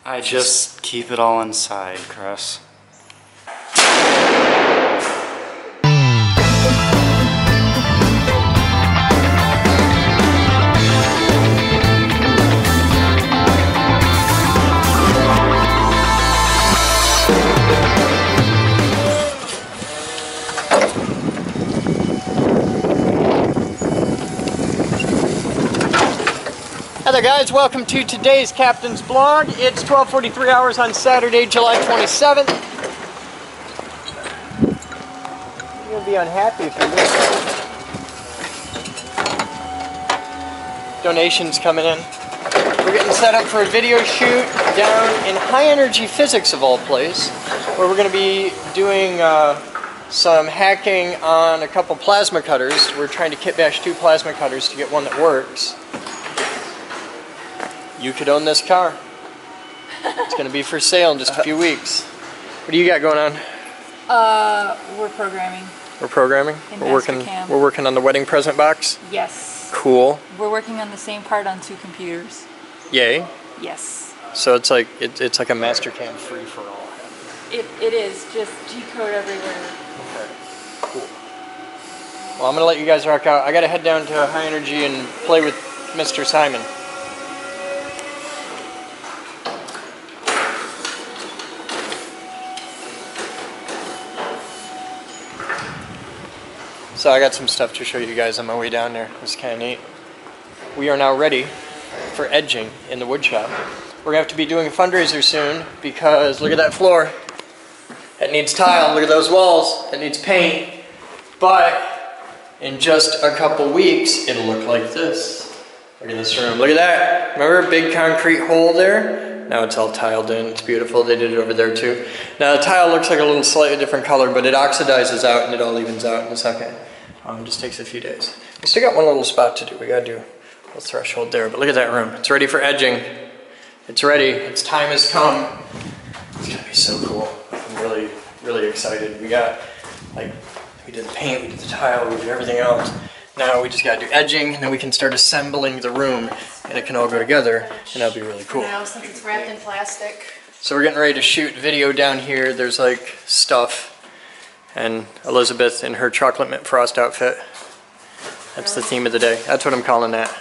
I just keep it all inside, Chris. Hi there guys, welcome to today's Captain's Blog. It's 12:43 hours on Saturday, July 27th. You're going to be unhappy if you lose. Donations coming in. We're getting set up for a video shoot down in high energy physics of all place, where we're going to be doing some hacking on a couple plasma cutters. We're trying to kit bash 2 plasma cutters to get one that works. You could own this car. It's going to be for sale in just a few weeks. What do you got going on? We're programming. We're programming? We're working on the wedding present box? Yes. Cool. We're working on the same part on 2 computers. Yay. Yes. So it's like a Mastercam free for all. It is just G-code everywhere. Okay. Cool. Well, I'm going to let you guys rock out. I got to head down to high energy and play with Mr. Simon. So I got some stuff to show you guys on my way down there. It's kind of neat. We are now ready for edging in the wood shop. We're going to have to be doing a fundraiser soon because look at that floor. It needs tile. Look at those walls. It needs paint. But in just a couple weeks, it'll look like this. Look at this room. Look at that. Remember a big concrete hole there? Now it's all tiled in. It's beautiful. They did it over there too. Now the tile looks like a little slightly different color, but it oxidizes out and it all evens out in a second. It just takes a few days. We still got one little spot to do. We gotta do a little threshold there, but look at that room. It's ready for edging. It's ready. Its time has come. It's gonna be so cool. I'm really, really excited. We did the paint, we did the tile, we did everything else. Now we just gotta do edging, and then we can start assembling the room, and it can all go together, and that'll be really cool. Now, since it's wrapped in plastic. So we're getting ready to shoot video down here. There's like stuff, and Elizabeth in her chocolate mint frost outfit. That's the theme of the day. That's what I'm calling that.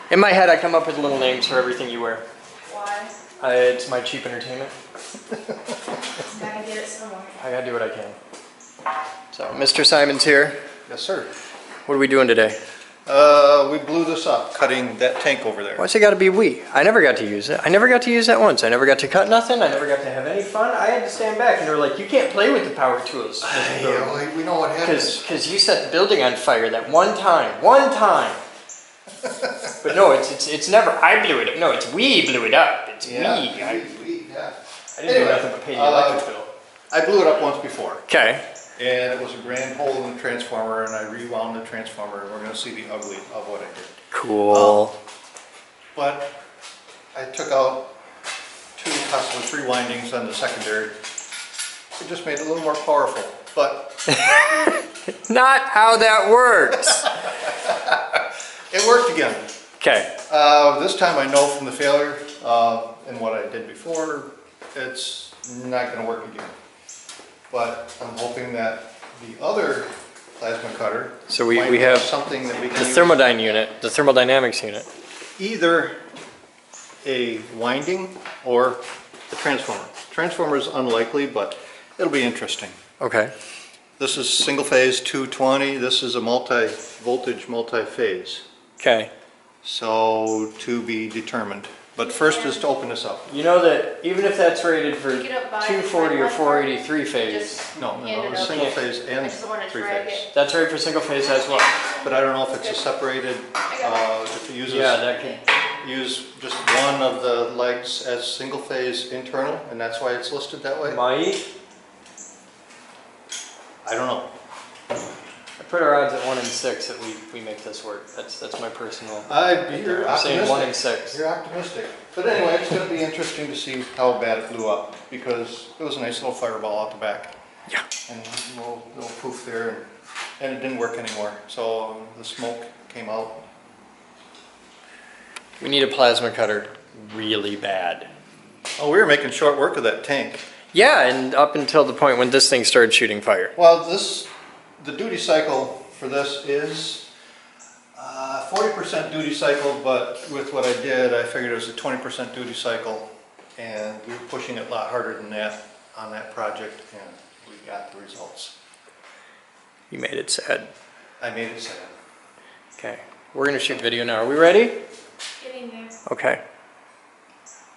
In my head, I come up with little names for everything you wear. Why? It's my cheap entertainment. Gotta get it somewhere. I gotta do what I can. So, Mr. Simon's here. Yes, sir. What are we doing today? We blew this up, cutting that tank over there. Why's it gotta be we? I never got to use it. I never got to use that once. I never got to cut nothing. I never got to have any fun. I had to stand back and they were like, you can't play with the power tools. Yeah, well, we know what happens. Because you set the building on fire that one time. One time. But no, it's never I blew it up. No, it's we blew it up. It's Yeah, we. yeah. I didn't do nothing but pay the electric bill. I blew it up once before. Okay. And it was a grand hole in the transformer, and I rewound the transformer, and we're going to see the ugly of what I did. Cool. But I took out 2, possibly 3 windings on the secondary. It just made it a little more powerful, but... Not how that works. It worked again. Okay. This time I know from the failure and what I did before, it's not going to work again. But I'm hoping that the other plasma cutter So we have something that we can the use. the thermodynamics unit. Either a winding or the transformer. Transformer is unlikely, but it'll be interesting. Okay. This is single phase 220. This is a multi-voltage, multi-phase. Okay. So to be determined. But first is to open this up. You know that even if that's rated for Pick it up by 240 or the 483 phase, Just No, hand no, it it's up. single phase I and just want to 3 drag phase. it. that's rated for single phase as well. But I don't know if it's a separated, if it uses, Yeah, that can. use just one of the legs as single phase internal, and that's why it's listed that way? Might. I don't know. I put our odds at 1 in 6 that we make this work. That's my personal. You're I'm saying 1 in optimistic. 6. You're optimistic. But anyway, it's going to be interesting to see how bad it blew up, because it was a nice little fireball out the back. Yeah. And a little poof there, and it didn't work anymore. So the smoke came out. We need a plasma cutter really bad. Oh, we were making short work of that tank. Yeah, and up until the point when this thing started shooting fire. Well, the duty cycle for this is 40% duty cycle, but with what I did, I figured it was a 20% duty cycle, and we were pushing it a lot harder than that on that project, and we got the results. You made it sad. I made it sad. Okay, we're gonna shoot video now. Are we ready? Getting there. Okay.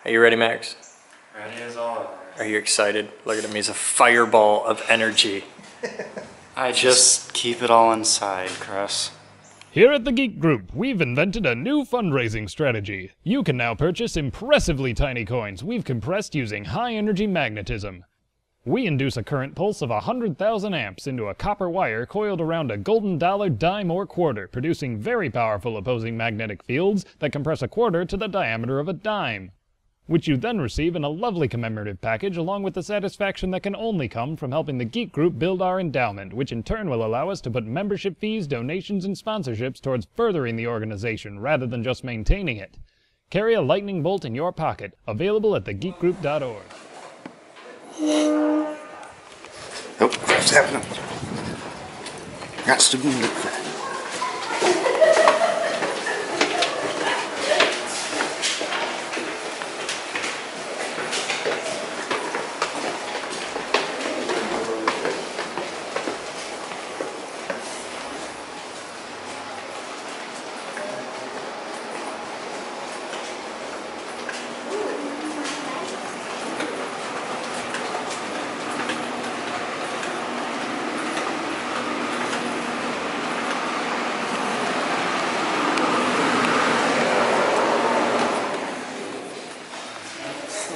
Are you ready, Max? Ready as all. Are you excited? Look at him, he's a fireball of energy. I just keep it all inside, Chris. Here at the Geek Group, we've invented a new fundraising strategy. You can now purchase impressively tiny coins we've compressed using high-energy magnetism. We induce a current pulse of 100,000 amps into a copper wire coiled around a golden dollar, dime, or quarter, producing very powerful opposing magnetic fields that compress a quarter to the diameter of a dime, which you then receive in a lovely commemorative package along with the satisfaction that can only come from helping the Geek Group build our endowment, which in turn will allow us to put membership fees, donations, and sponsorships towards furthering the organization rather than just maintaining it. Carry a lightning bolt in your pocket, available at thegeekgroup.org. Oh, what's happening? Got to do it.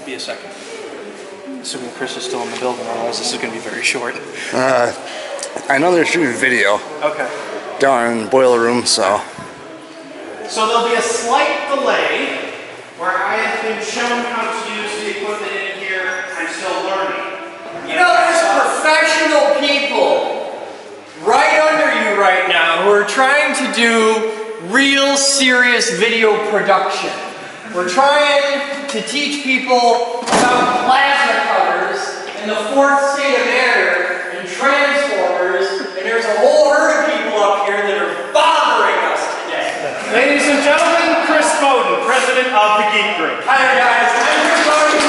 Be a second. Assuming Chris is still in the building, otherwise this is going to be very short. I know they're shooting video Okay. down in the boiler room, so. So there'll be a slight delay where I have been shown how to use the equipment in here. I'm still learning. You know, there's professional people right under you right now who are trying to do real serious video production. We're trying to teach people about plasma cutters and the fourth state of air and transformers, and there's a whole herd of people up here that are bothering us today. Ladies and gentlemen, Chris Boden, president of the Geek Group. Hi there, guys. I'm Chris Boden.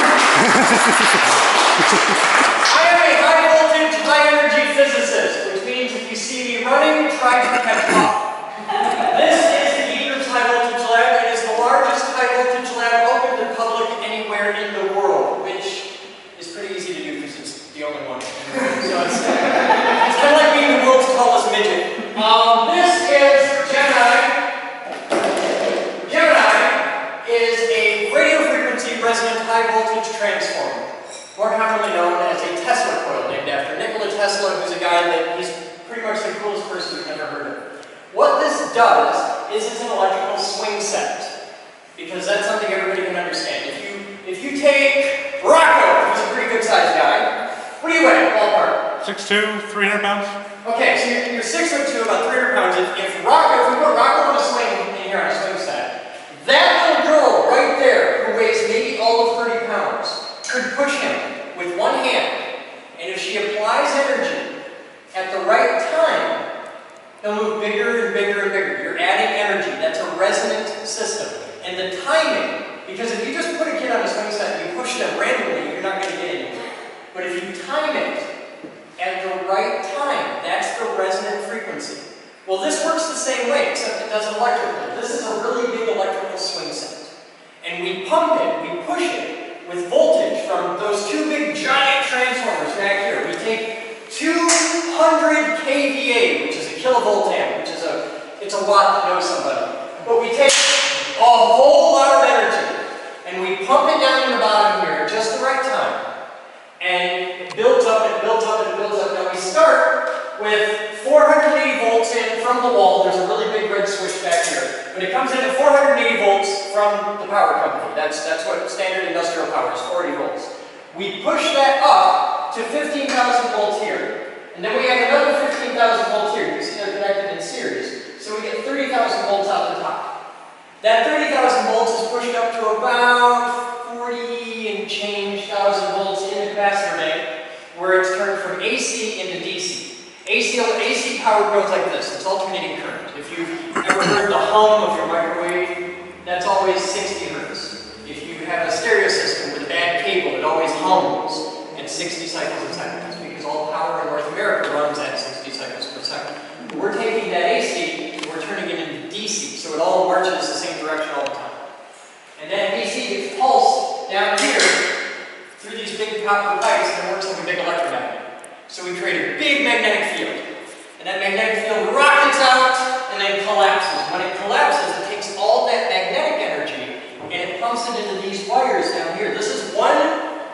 I am a high voltage, high energy physicist, which means if you see me running, try to catch up. This is the Geek Group's high voltage lab. It is the largest high voltage lab open to public anywhere in the world, which is pretty easy to do because it's the only one. So it's kind of like being the world's tallest midget. This is Gemini. Gemini is a radio frequency resonant high voltage transformer, more commonly known as a Tesla coil, named after Nikola Tesla, who's a guy that he's pretty much the coolest person you've ever heard of. What this does is it's an electrical swing set, because that's something everybody can understand. If you take Rocco, who's a pretty good sized guy, what do you weigh, ballpark? 6'2", 300 pounds. Okay, so you're 6'2", about 300 pounds. If we put Rocco on a swing in here on a swing set, that little girl right there, who weighs maybe all of 30 pounds, could push him with one hand, and if she applies energy at the right time, he'll move bigger and bigger and bigger. You're adding energy. That's a resonant system. And the timing, because if you just put a kid on a swing set and you push them randomly, you're not going to get anywhere. But if you time it at the right time, that's the resonant frequency. Well, this works the same way, except it does it electrically. This is a really big electrical swing set. And we pump it, we push it with voltage from those two big giant transformers back here. We take 200 kVA, which is a kilovolt amp, which is it's a lot to know somebody. But we take a whole lot of energy, and we pump it down in the bottom here at just the right time. And it builds up and builds up and builds up. Now we start with 480 volts in from the wall. There's a really big red switch back here. But it comes in at 480 volts from the power company. That's what standard industrial power is, 40 volts. We push that up to 15,000 volts here. And then we have another 15,000 volts here. You can see they're connected in series. So we get 30,000 volts out the top. That 30,000 volts is pushed up to about 40 and change 1000 volts in the capacitor bank where it's turned from AC into DC. AC power goes like this. It's alternating current. If you've ever heard the hum of your microwave, that's always 60 hertz. If you have a stereo system with a bad cable, it always hums at 60 cycles a second. That's because all power in North America runs at 60 cycles per second. We're taking that AC and we're turning it into DC, so it all marches the same direction all the time. And then DC gets pulsed down here through these big copper pipes and it works like a big electromagnet. So we create a big magnetic field. And that magnetic field rockets out and then collapses. When it collapses, it takes all that magnetic energy and it pumps it into these wires down here. This is one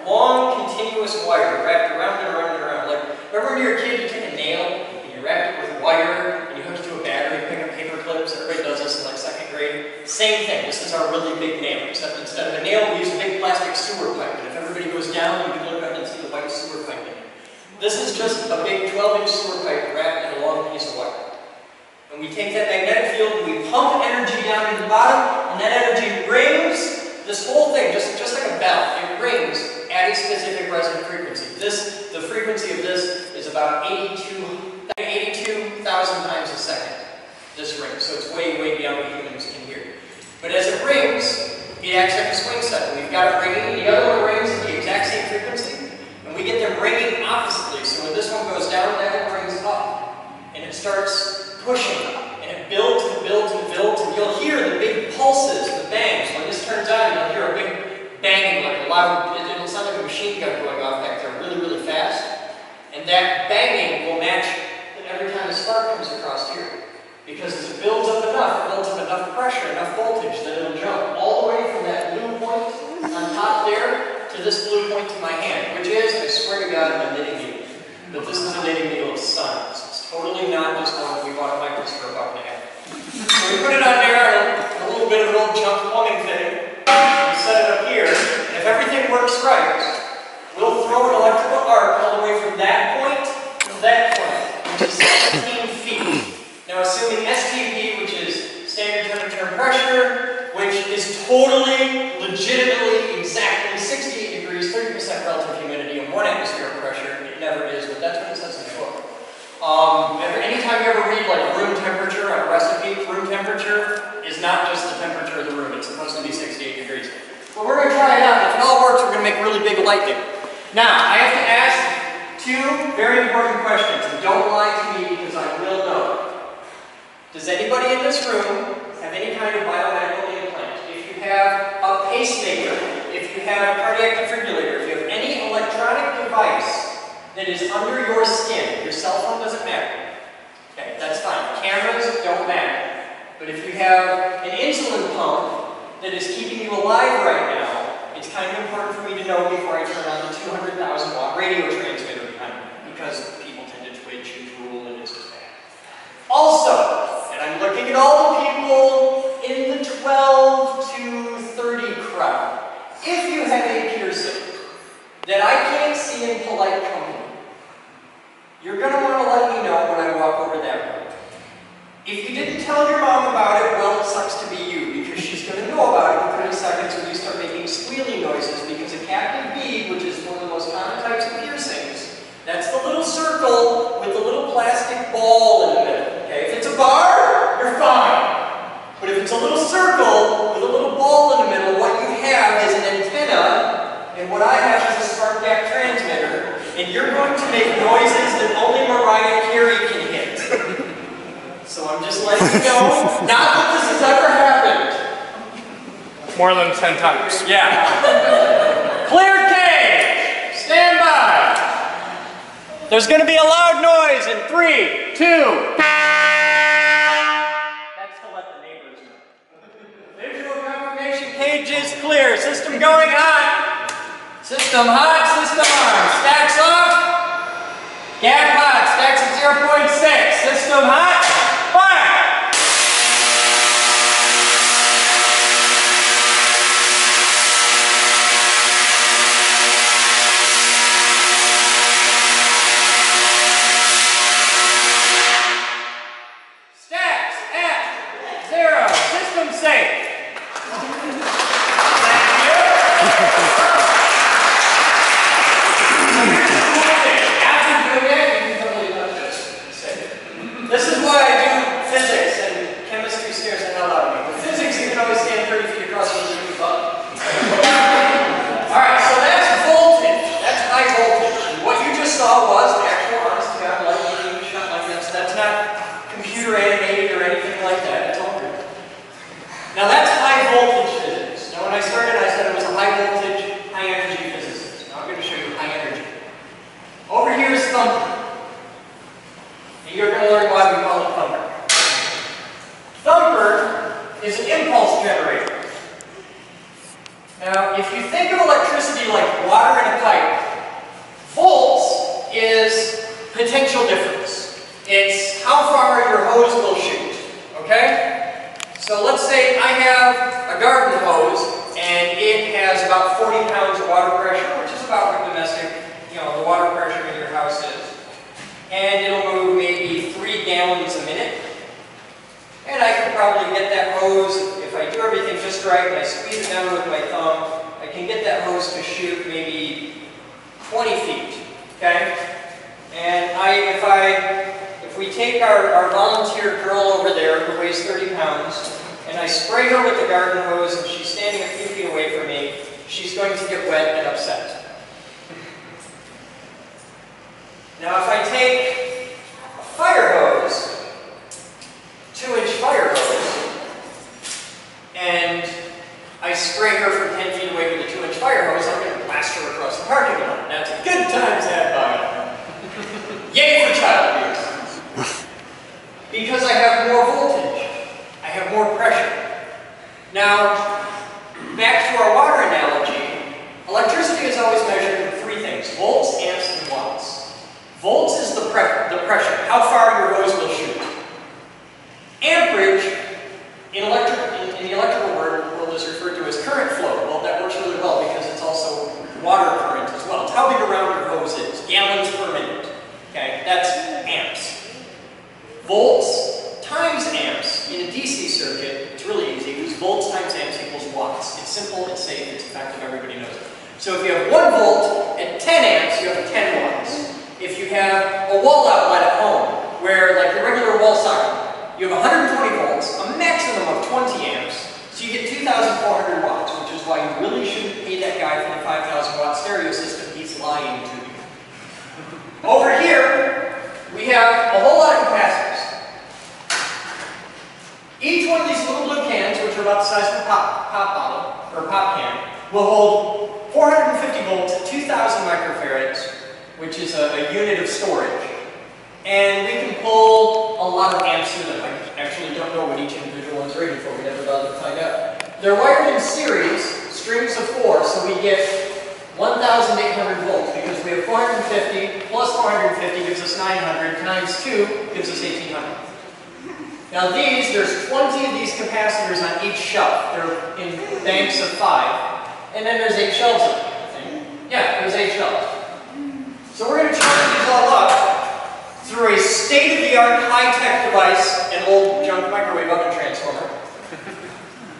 long continuous wire wrapped around and around and around. Like, remember when you were a kid, you take a nail and you wrap it with wire and you hook it to a battery, pick up paper clips. Everybody does this in like second grade. Same thing. This is our really big nail, except instead of a nail, we use a big plastic sewer pipe. And if everybody goes down, you can look up and see the white sewer pipe in it. This is just a big 12-inch sewer pipe wrapped in a long piece of wire. And we take that magnetic field and we pump energy down to the bottom, and that energy rings this whole thing, just like a bell. It rings at a specific resonant frequency. The frequency of this is about 82,000 times a second, this rings. So it's way, way beyond what humans can hear. But as it rings, it acts like a swing set. We've got it ringing, the other one rings at the exact same frequency. We get them ringing oppositely, so when this one goes down, that one rings up, and it starts pushing, and it builds and builds and builds, and you'll hear the big pulses, the bangs. When this turns on, you'll hear a big banging, like a loud, it'll sound like a machine gun going off back there really, really fast, and that banging will match every time the spark comes across here, because as it builds up enough, it builds up enough pressure, enough voltage, that it'll jump all the way from that blue point on top there to this blue point to my hand, which is, I swear to God, I'm a knitting needle. But this is a knitting needle of science. It's totally not just one we bought at Michael's for $1.50. So we put it on there, a little bit of an old junk plumbing fitting. We set it up here, and if everything works right, we'll throw an electrical arc all the way from that point to that point, which is 17 feet. Now, assuming STP, which is standard temperature and pressure, which is totally, legitimately, exactly 68 degrees, 30% relative humidity, and 1 atmosphere of pressure. It never is, but that's what it says in the book. Anytime you ever read like room temperature on a recipe, room temperature is not just the temperature of the room. It's supposed to be 68 degrees. But we're going to try it out. If it all works, we're going to make really big lightning. Now, I have to ask two very important questions. And don't lie to me because I will know. Does anybody in this room have any kind of biomedical implant? If you have a pacemaker, if you have a cardiac defibrillator, if you have any electronic device that is under your skin, your cell phone doesn't matter. Okay, that's fine. Cameras don't matter. But if you have an insulin pump that is keeping you alive right now, it's kind of important for me to know before I turn on the 200,000 watt radio transmitter behind me, because people tend to twitch and drool and it's just bad. Also, and I'm looking at all the people in the 12 to 30 crowd. If you have a piercing that I can't see in polite company, you're going to want to let me know when I walk over that road. If you didn't tell your mom about it, well, it sucks to be you, because she's going to know about it in 30 seconds when you start making squealing noises, because a captive bead, which is one of the most common types of piercings, that's the little circle with the little plastic ball in the middle. Okay? If it's a bar, you're fine. But if it's a little circle with a little ball in the middle, what you have is an antenna, and what I have is a spark gap transmitter, and you're going to make noises that only Mariah Carey can hit. So I'm just letting you know, not that this has ever happened. More than 10 times. Yeah. Clear cage! Stand by! There's going to be a loud noise in 3, 2. That's to let the neighbors know. Visual confirmation cage is clear. System going hot. System hot, system on. Stacks up. Gap hot. Stacks at 0.6. System hot. Fire! Stacks at 0. System safe. Thank you. potential difference. It's how far your hose will shoot, okay? So let's say I have a garden hose and it has about 40 pounds of water pressure, which is about what domestic, the water pressure in your house is. And it'll move maybe 3 gallons a minute. And I could probably get that hose, if I do everything just right and I squeeze it down with my thumb, I can get that hose to shoot maybe 20 feet, okay? And if we take our volunteer girl over there who weighs 30 pounds, and I spray her with the garden hose and she's standing a few feet away from me, she's going to get wet and upset. Now if I take a fire hose, 2-inch fire hose, and I spray her from 10 feet away with a 2-inch fire hose, I'm going to blast her across the parking lot. That's a good time to have by. Yay for child abuse! Because I have more voltage. I have more pressure. Now, back to our water analogy, electricity is always measured in 3 things: volts, amps, and watts. Volts is the pressure, how far your hose will shoot. Amperage, in the electrical world, is referred to as current flow. Well, that works really well because it's also water current as well. It's how big around your hose is, gallons per minute. Okay, that's amps. Volts times amps in a DC circuit, it's really easy. Use volts times amps equals watts. It's simple, it's safe, it's effective, everybody knows it. So if you have 1 volt at 10 amps, you have 10 watts. If you have a wall outlet at home, where like your regular wall socket, you have 120 volts, a maximum of 20 amps, so you get 2,400 watts, which is why you really shouldn't pay that guy for the 5,000 watt stereo system. He's lying to you. Over here, we have a whole lot of capacitors. Each one of these little blue cans, which are about the size of a pop bottle, or pop can, will hold 450 volts at 2,000 microfarads, which is a unit of storage. And we can pull a lot of amps through them. I actually don't know what each individual one's rated for. We never bothered to find out. They're wired in series, strings of 4, so we get 1,800 volts because we have 450 plus 450 gives us 900 times 2 gives us 1,800. Now there's 20 of these capacitors on each shelf. They're in banks of 5. And then there's 8 shelves of them, I think. Yeah, there's 8 shelves. So we're going to charge these all up through a state-of-the-art high-tech device, an old junk microwave oven transformer.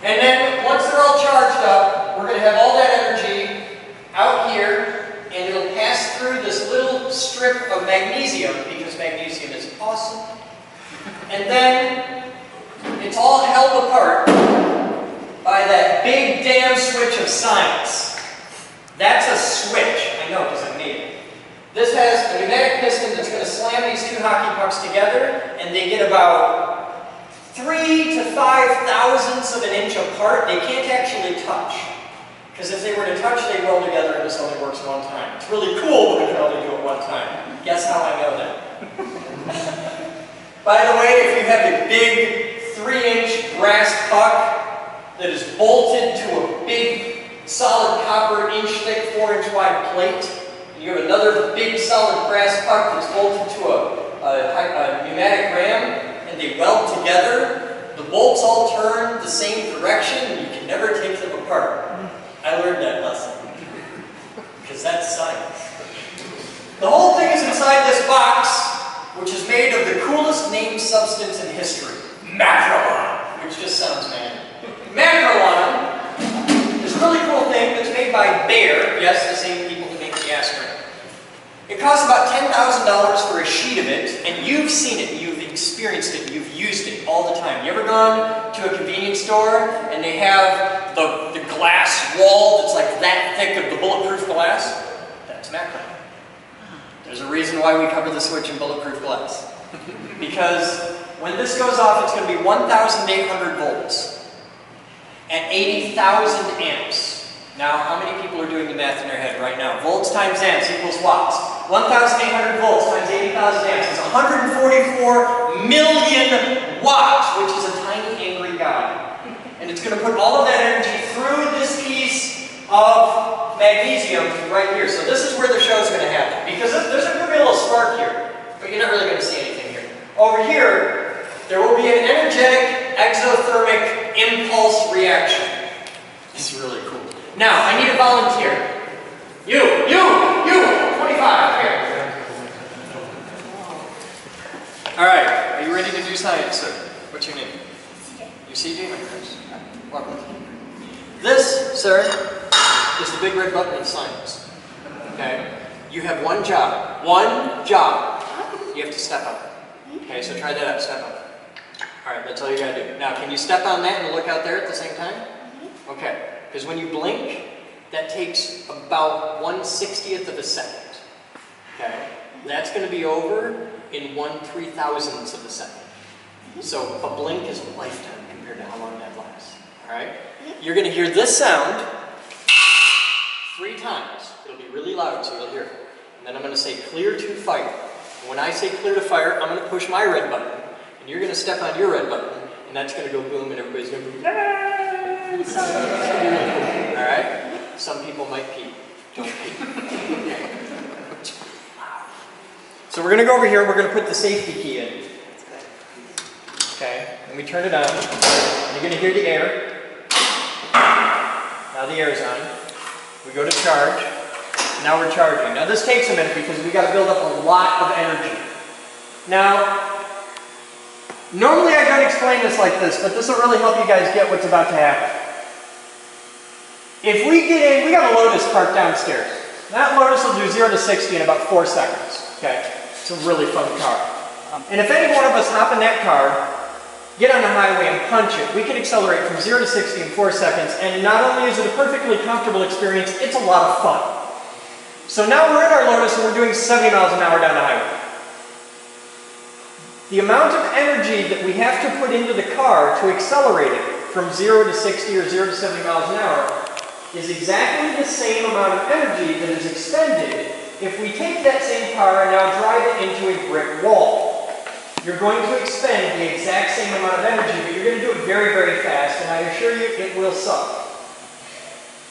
And then once they're all charged up, we're going to have all that energy out here, and it'll pass through this little strip of magnesium, because magnesium is awesome. And then it's all held apart by that big damn switch of science. That's a switch. I know, because I made it. This has a pneumatic piston that's going to slam these 2 hockey pucks together, and they get about 3 to 5 thousandths of an inch apart. They can't actually touch, because if they were to touch, they roll together, and this only works one time. It's really cool, but we can only do it one time. Guess how I know that? By the way, if you have a big 3-inch brass puck that is bolted to a big solid copper inch-thick 4-inch wide plate, you have another big solid brass puck that's bolted to a pneumatic ram, and they weld together. The bolts all turn the same direction, and you can never take them apart. I learned that lesson, because that's science. The whole thing is inside this box, which is made of the coolest named substance in history, macrolon, which just sounds manly. Macrolon is a really cool thing that's made by Bayer, yes, the same people who make the aspirin. It costs about $10,000 for a sheet of it, and you've seen it, you've experienced it, you've used it all the time. You ever gone to a convenience store and they have the glass wall that's like that thick of the bulletproof glass? That's macrolon. There's a reason why we cover the switch in bulletproof glass. Because when this goes off, it's going to be 1,800 volts at 80,000 amps. Now, how many people are doing the math in their head right now? Volts times amps equals watts. 1,800 volts times 80,000 amps is 144 million watts, which is a tiny, angry guy. And it's going to put all of that energy through this piece of magnesium right here. So this is where the show's going to happen. Because there's going to be a little spark here. but you're not really going to see anything here. Over here, there will be an energetic exothermic impulse reaction. This is really cool. Now, I need a volunteer. You, 25, here. All right, are you ready to do science, sir? What's your name? You CJ? Welcome. This, sir, is the big red button of science. Okay? You have one job. One job. You have to step on it. Okay, so try that out. Step on it. All right, that's all you gotta do. Now, can you step on that and look out there at the same time? Okay, because when you blink, that takes about 1/60th of a second. Okay? That's going to be over in 1/3000th of a second. So a blink is a lifetime compared to how long that lasts. Alright? You're going to hear this sound 3 times. It'll be really loud so you'll hear it. And then I'm going to say clear to fire. And when I say clear to fire, I'm going to push my red button. And you're going to step on your red button. And that's going to go boom and everybody's going to be Alright? Some people might pee. Don't pee. Okay. So we're going to go over here, we're going to put the safety key in. Okay, and we turn it on. And you're going to hear the air. Now the air is on. We go to charge. Now we're charging. Now this takes a minute because we got to build up a lot of energy. Now, normally I don't explain this like this, but this will really help you guys get what's about to happen. If we get in, we got a Lotus parked downstairs. That Lotus will do 0 to 60 in about 4 seconds. Okay? It's a really fun car. And if any one of us hop in that car, get on the highway and punch it, we can accelerate from 0 to 60 in 4 seconds, and not only is it a perfectly comfortable experience, it's a lot of fun. So now we're in our Lotus and we're doing 70 miles an hour down the highway. The amount of energy that we have to put into the car to accelerate it from 0 to 60 or 0 to 70 miles an hour is exactly the same amount of energy that is expended if we take that same car and now drive it into a brick wall. You're going to expend the exact same amount of energy, but you're going to do it very, very fast, and I assure you it will suck.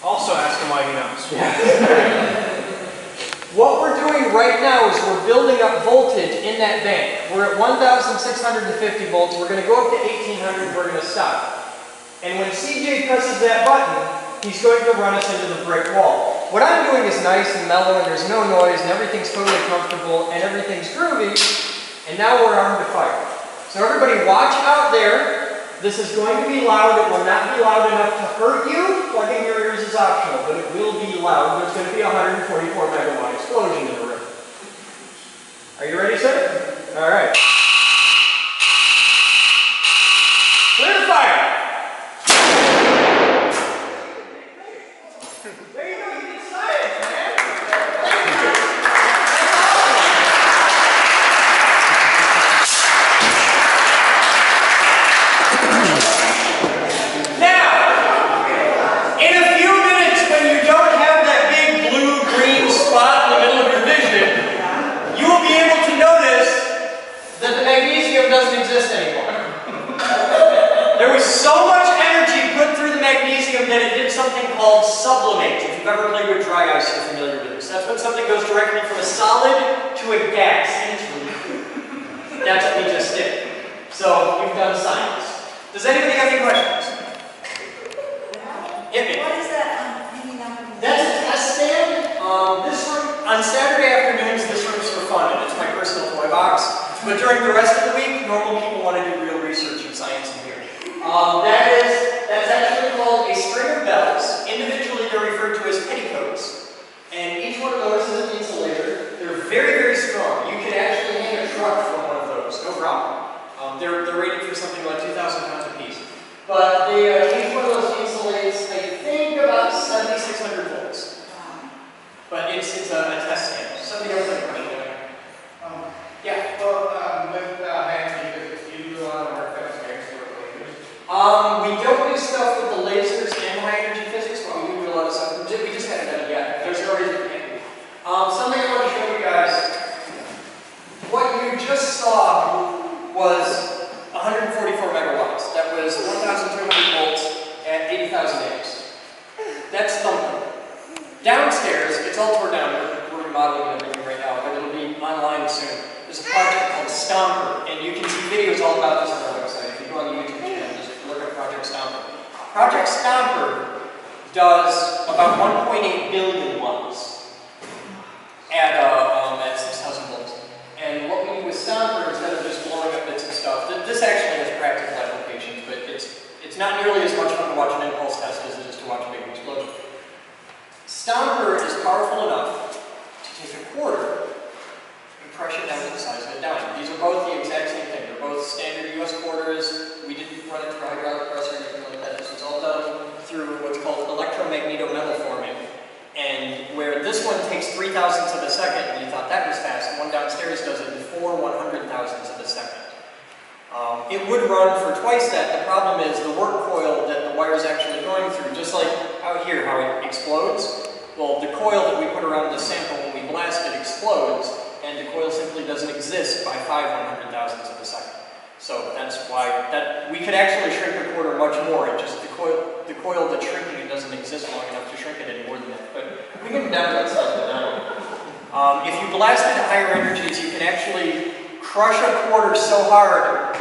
Also ask him why he knows. What we're doing right now is we're building up voltage in that bank. We're at 1,650 volts. We're going to go up to 1,800. We're going to stop. And when CJ presses that button, he's going to run us into the brick wall. What I'm doing is nice and mellow, and there's no noise, and everything's totally comfortable, and everything's groovy. And now we're armed to fire. So everybody watch out there. This is going to be loud. It will not be loud enough to hurt you. Plugging your ears is optional, but it will be loud. There's going to be a 144 megawatt explosion in the room. Are you ready, sir? All right. Clear the fire. There you go. You did science, man. Doesn't exist anymore. There was so much energy put through the magnesium that it did something called sublimate. If you've ever played with dry ice, you're familiar with this. That's when something goes directly from a solid to a gas, and it's really cool. That's what we just did. So, we've done science. Does anybody have any questions? Hit me. What is that hanging out? That's a test stand. This room, on Saturday afternoons, this room's for fun, and it's my personal toy box. But during the rest of the week, normal people want to do real research in science in here. That's actually called a string of bells. Individually, they're referred to as petticoats. And each one of those is an insulator. They're very, very strong. You could actually hang a truck from one of those, no problem. They're rated for something like 2,000 pounds a piece. But each one of those insulates, I think, about 7,600 volts. But it's a test stand. Somebody else has a question? Yeah. Well, with high-energy physics, do you do a lot of work that's very sort of lasers? We don't do stuff with the lasers and high-energy physics, but we do a lot of stuff. We just haven't done it yet. There's no reason we can't do. Something I want to show you guys. What you just saw was 144 megawatts. That was 1,300 volts at 80,000 amps. That's thumping. Downstairs, it's all torn down. We're remodeling everything right now, but it'll be online soon. The is a project called Stomper, and you can see videos all about this on our website. If you go on the YouTube channel, just look at Project Stomper. Project Stomper does about 1.8 billion watts at 6,000 volts. And what we do with Stomper, instead of just blowing up bits of stuff, this actually has practical applications, but it's not nearly as much fun to watch an impulse test as it is to watch a big explosion. Stomper is powerful enough to take a quarter and crush it down to the size of a dime. These are both the exact same thing. They're both standard US quarters. We didn't run it through a hydraulic press or anything like that. This was all done through what's called electromagneto-metal forming. And where this one takes 3 thousandths of a second, and you thought that was fast, the one downstairs does it in 4 100,000ths of a second. It would run for twice that. The problem is the work coil that the wire is actually going through, just like out here how it explodes. Well, the coil that we put around the sample when we blast it explodes, and the coil simply doesn't exist by 5 100,000ths of a second. So that's why we could actually shrink a quarter much more. It just the coil that's shrinking it doesn't exist long enough to shrink it any more than that. But we can down to that size of now. If you blast it at higher energies, you can actually crush a quarter so hard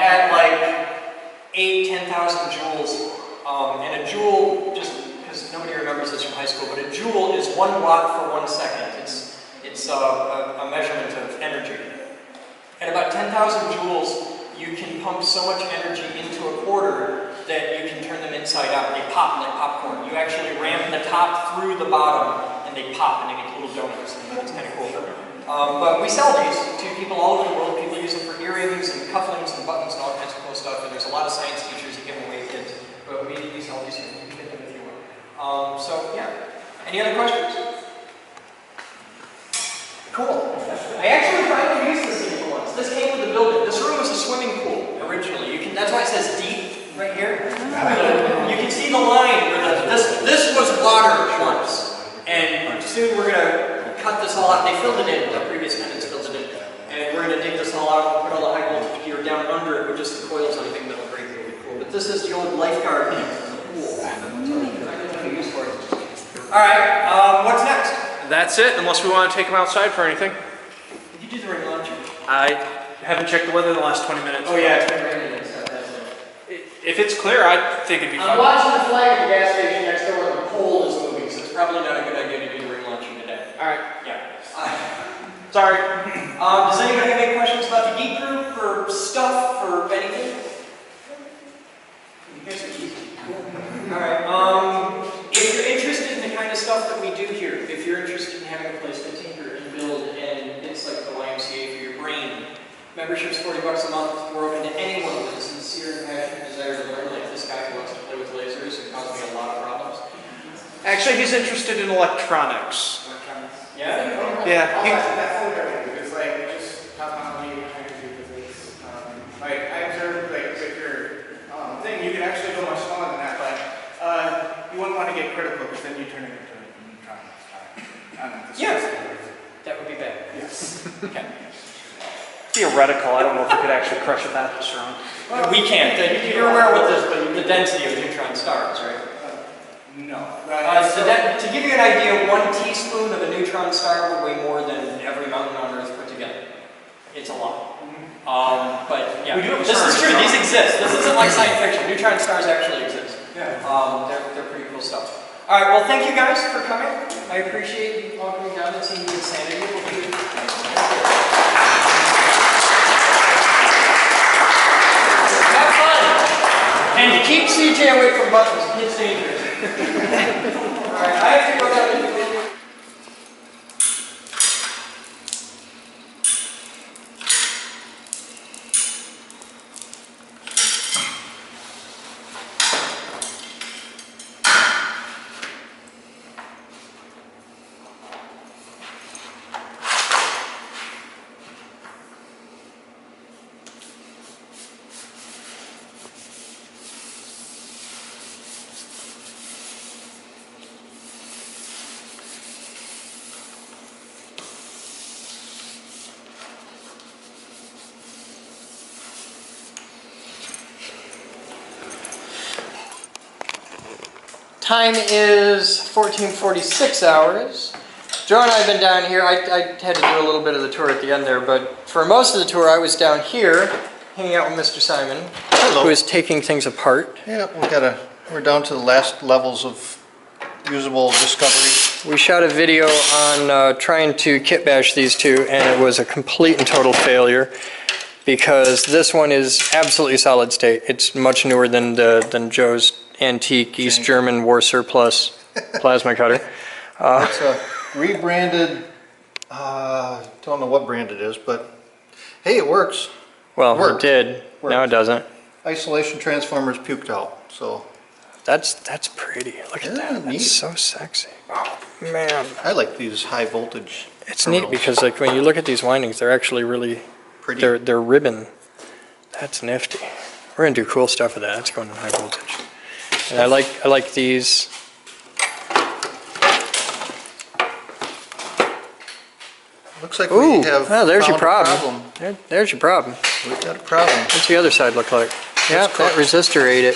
at like 10,000 joules. And a joule, just because nobody remembers this from high school, but a joule is 1 watt for 1 second. It's a measurement of energy. At about 10,000 joules, you can pump so much energy into a quarter that you can turn them inside out. They pop like popcorn. You actually ram the top through the bottom, and they pop, and they make little donuts. And it's kind of cool. But we sell these to people all over the world. People use them for earrings and cufflinks and buttons and all kinds of cool stuff. And there's a lot of science teachers that give them away to kids. But we sell these here. You can get them if you want. So yeah. Any other questions? Cool. I actually tried to use this thing for once. This came with the building. This room was a swimming pool originally. That's why it says deep right here. You can see the line where this was water once. And soon we're going to cut this all out. They filled it in. The previous tenants filled it in. And we're going to dig this all out and put all the high voltage gear down under it with just the coils and everything that'll break really cool. But this is the old lifeguard in the pool. I don't know use for it. Alright, what's next? That's it, unless we want to take them outside for anything. Did you do the ring launcher? I haven't checked the weather in the last 20 minutes. Oh yeah, it's been raining and stuff, hasn't it? If it's clear, I think it'd be fun. I'm watching the flag at the gas station next door and the pole is moving, so it's probably not a good idea to do the ring launching today. Alright. Yeah. Sorry. Does anybody have any questions about the geek group or stuff or anything? You guys are geek. Alright, if you're interested in the kind of stuff that we do here, if you're interested in having a place to tinker and build, and it's like the YMCA for your brain, membership's $40 a month. We're open to anyone with a sincere and passionate desire to learn, like this guy who wants to play with lasers and cause me a lot of problems. Actually, he's interested in electronics. Yeah? Yeah. That's a little bit, because like, just cosmology, energy physics, like, I observed, like, with your thing, you can actually go much smaller than that, but you wouldn't want to get critical, because then you turn it into a neutron star. Yeah. That would be bad. Yes. Okay. Theoretical, I don't know if we could actually crush it that strong. We can't. You're aware what the density of neutron stars, right? No. To give you an idea, 1 teaspoon of a neutron star would weigh more than every mountain on Earth put together. It's a lot. But yeah, this is true. These exist. This isn't like science fiction. Neutron stars actually exist. Yeah. They're pretty cool stuff. All right. Well, thank you guys for coming. I appreciate you all coming down and seeing the insanity. Have fun. And keep CJ away from buttons. It's dangerous. Alright, I have to go down to the video. Time is 14:46 hours. Joe and I have been down here. I had to do a little bit of the tour at the end there, but for most of the tour I was down here hanging out with Mr. Simon, Hello. who is taking things apart. Yeah, we're down to the last levels of usable discovery. We shot a video on trying to kit bash these two, and it was a complete and total failure because this one is absolutely solid state. It's much newer than Joe's antique East German war surplus plasma cutter. It's a rebranded, don't know what brand it is, but hey, it works. Well, Worked. it did. Now it doesn't. Isolation transformers puked out, so. That's pretty. Look at that. Neat. That's so sexy. Oh, man. I like these high voltage. It's neat because like when you look at these windings, they're actually really Pretty. They're ribbon. That's nifty. We're gonna do cool stuff with that. That's going in high voltage. And I like these. Looks like Ooh, we have oh, there's your found a problem. There's your problem. We've got a problem. What's the other side look like? Yeah, It's that cooked. resistor ate it.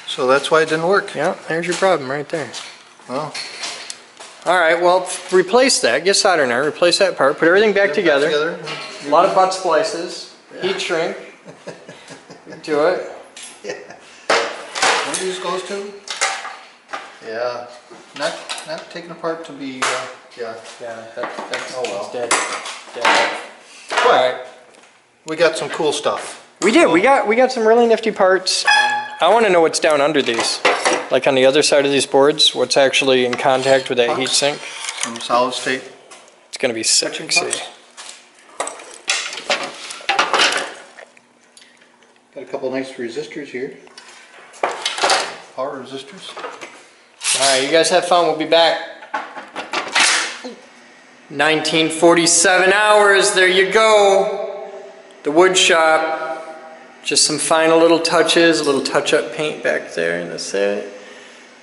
So that's why it didn't work. Yeah, there's your problem right there. Well, All right, well, replace that. Get solder iron, replace that part, put everything back together. A lot of butt splices, heat shrink. Do it. One of these goes to? Yeah, not taken apart to be, yeah. Yeah, that's Oh, well. it's dead. Dead. All right. We got some cool stuff. We did. We got some really nifty parts. I want to know what's down under these. Like on the other side of these boards, what's actually in contact with that heat sink. Some solid state. It's going to be sexy. pucks. Got a couple nice resistors here. Power resistors. All right, you guys have fun. We'll be back. 1947 hours. There you go. The wood shop. Just some final little touches, a little touch-up paint back there, and that's it.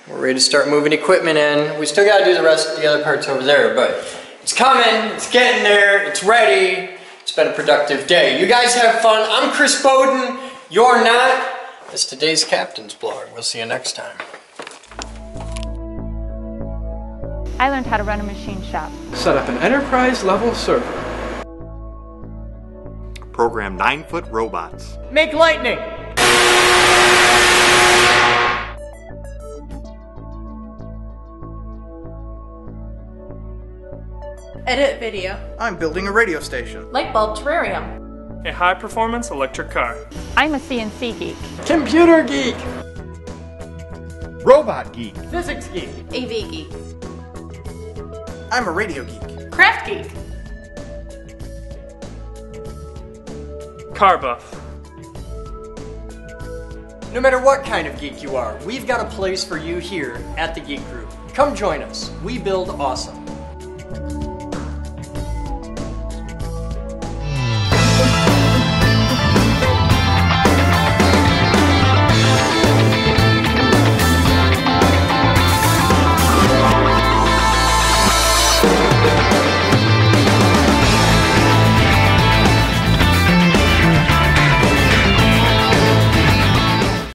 We're ready to start moving equipment in. We still got to do the other parts over there, but it's coming, it's getting there, it's ready. It's been a productive day. You guys have fun. I'm Chris Boden. You're not. That's today's Captain's Blog. We'll see you next time. I learned how to run a machine shop. Set up an enterprise-level server. Program 9-foot robots. Make lightning! Edit video. I'm building a radio station. Light bulb terrarium. A high-performance electric car. I'm a CNC geek. Computer geek! Robot geek. Physics geek! AV geek. I'm a radio geek. Craft geek. Car buff. No matter what kind of geek you are, we've got a place for you here at the Geek Group. Come join us. We build awesome.